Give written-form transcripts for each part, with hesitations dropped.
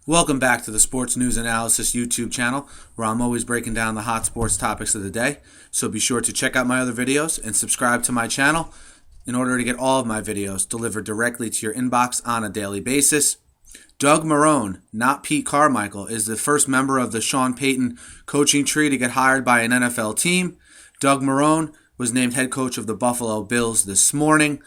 Welcome back to the Sports News Analysis YouTube channel, where I'm always breaking down the hot sports topics of the day. So be sure to check out my other videos and subscribe to my channel in order to get all of my videos delivered directly to your inbox on a daily basis. Doug Marrone, not Pete Carmichael, is the first member of the Sean Payton coaching tree to get hired by an NFL team. Doug Marrone was named head coach of the Buffalo Bills this morning.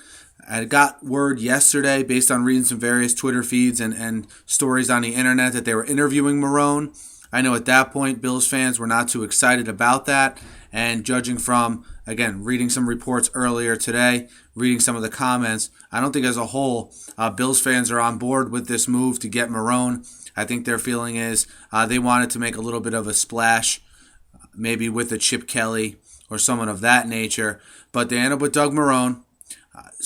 I got word yesterday, based on reading some various Twitter feeds and stories on the internet, that they were interviewing Marrone. I know at that point, Bills fans were not too excited about that. And judging from, again, reading some reports earlier today, reading some of the comments, I don't think as a whole, Bills fans are on board with this move to get Marrone. I think their feeling is they wanted to make a little bit of a splash, maybe with a Chip Kelly or someone of that nature. But they end up with Doug Marrone.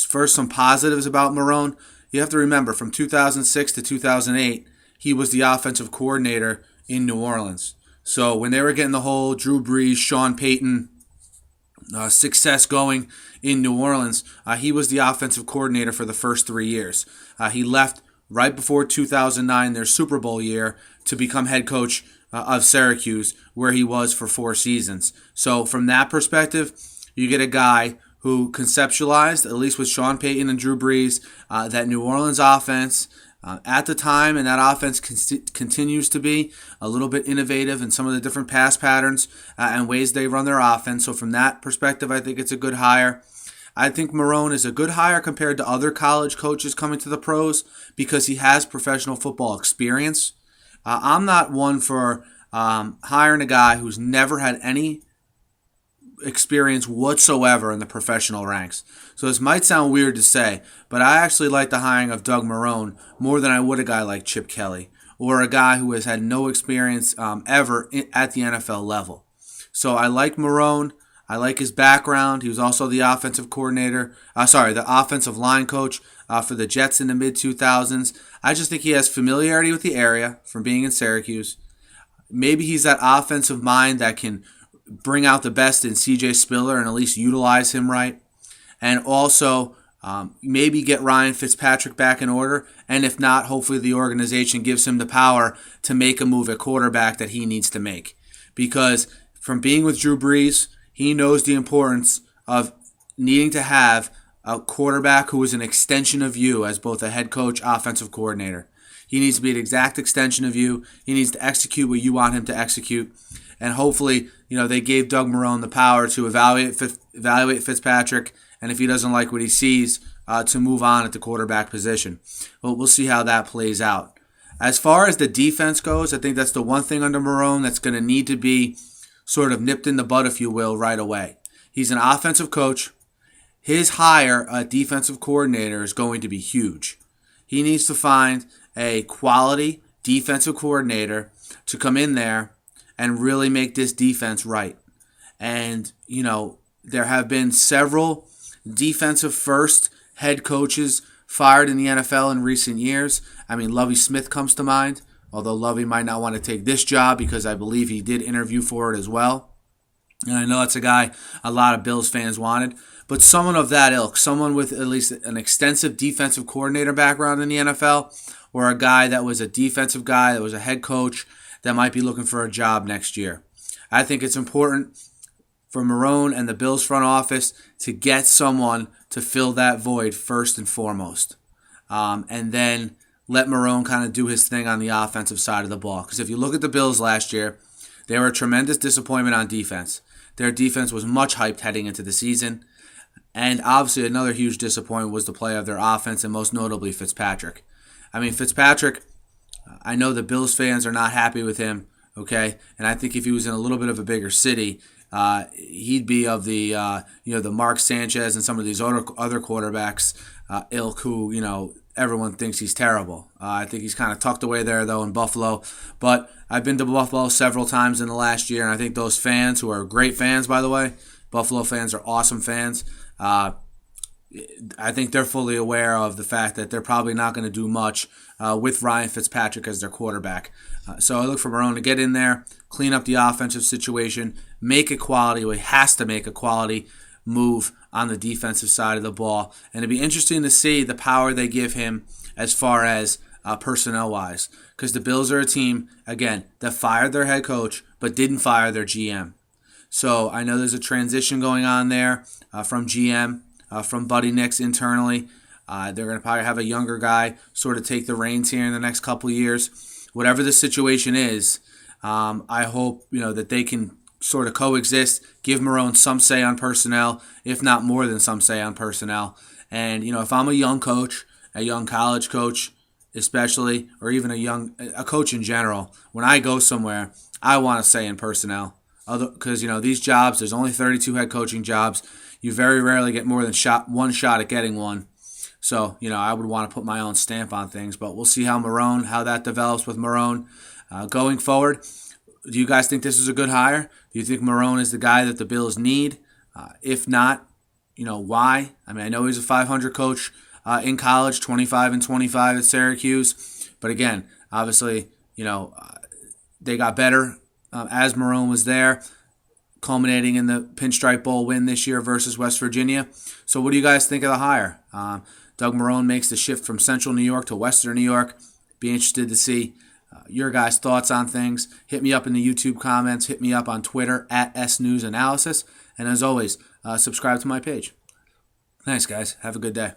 First, some positives about Marrone. You have to remember, from 2006 to 2008, he was the offensive coordinator in New Orleans. So when they were getting the whole Drew Brees, Sean Payton success going in New Orleans, he was the offensive coordinator for the first 3 years. He left right before 2009, their Super Bowl year, to become head coach of Syracuse, where he was for 4 seasons. So from that perspective, you get a guy who conceptualized, at least with Sean Payton and Drew Brees, that New Orleans offense at the time, and that offense continues to be a little bit innovative in some of the different pass patterns and ways they run their offense. So from that perspective, I think it's a good hire. I think Marrone is a good hire compared to other college coaches coming to the pros because he has professional football experience. I'm not one for hiring a guy who's never had any experience whatsoever in the professional ranks. So this might sound weird to say, but I actually like the hiring of Doug Marrone more than I would a guy like Chip Kelly or a guy who has had no experience ever at the NFL level. So I like Marrone. I like his background. He was also the offensive the offensive line coach for the Jets in the mid-2000s. I just think he has familiarity with the area from being in Syracuse. Maybe he's that offensive mind that can bring out the best in C.J. Spiller and at least utilize him right. And also maybe get Ryan Fitzpatrick back in order. And if not, hopefully the organization gives him the power to make a move at quarterback that he needs to make. Because from being with Drew Brees, he knows the importance of needing to have a quarterback who is an extension of you as both a head coach, offensive coordinator. He needs to be an exact extension of you. He needs to execute what you want him to execute. And hopefully, they gave Doug Marrone the power to evaluate Fitzpatrick, and if he doesn't like what he sees, to move on at the quarterback position. But we'll see how that plays out. As far as the defense goes, I think that's the one thing under Marrone that's going to need to be sort of nipped in the bud, if you will, right away. He's an offensive coach. His hire at defensive coordinator is going to be huge. He needs to find a quality defensive coordinator to come in there and really make this defense right. And, there have been several defensive first head coaches fired in the NFL in recent years. I mean, Lovie Smith comes to mind, although Lovie might not want to take this job because I believe he did interview for it as well. And I know that's a guy a lot of Bills fans wanted. But someone of that ilk, someone with at least an extensive defensive coordinator background in the NFL, or a guy that was a defensive guy, that was a head coach, that might be looking for a job next year. I think it's important for Marrone and the Bills front office to get someone to fill that void first and foremost. And then let Marrone kind of do his thing on the offensive side of the ball. Because if you look at the Bills last year, they were a tremendous disappointment on defense. Their defense was much hyped heading into the season. And obviously another huge disappointment was the play of their offense, and most notably Fitzpatrick. I mean, Fitzpatrick, I know the Bills fans are not happy with him, okay? And I think if he was in a little bit of a bigger city, he'd be of the, the Mark Sanchez and some of these other quarterbacks ilk who, everyone thinks he's terrible. I think he's kind of tucked away there, though, in Buffalo. But I've been to Buffalo several times in the last year, and I think those fans, who are great fans, by the way, Buffalo fans are awesome fans, I think they're fully aware of the fact that they're probably not going to do much with Ryan Fitzpatrick as their quarterback. So I look for Marrone to get in there, clean up the offensive situation, make a quality, well, he has to make a quality move on the defensive side of the ball. And it'd be interesting to see the power they give him as far as personnel-wise, because the Bills are a team, again, that fired their head coach but didn't fire their GM. So I know there's a transition going on there from GM, from Buddy Nix internally. They're going to probably have a younger guy sort of take the reins here in the next couple of years. Whatever the situation is, I hope that they can sort of coexist, give Marrone some say on personnel, if not more than some say on personnel. And if I'm a young coach, a young college coach especially, or even a coach in general, when I go somewhere, I want to say in personnel. Because these jobs, there's only 32 head coaching jobs. You very rarely get more than one shot at getting one. So, I would want to put my own stamp on things. But we'll see how that develops with Marrone going forward. Do you guys think this is a good hire? Do you think Marrone is the guy that the Bills need? If not, why? I mean, I know he's a 500 coach in college, 25-25 at Syracuse. But again, obviously, they got better as Marrone was there, culminating in the Pinstripe Bowl win this year versus West Virginia. So what do you guys think of the hire? Doug Marrone makes the shift from Central New York to Western New York. Be interested to see your guys' thoughts on things. Hit me up in the YouTube comments. Hit me up on Twitter at SNewsAnalysis. And as always, subscribe to my page. Thanks, guys. Have a good day.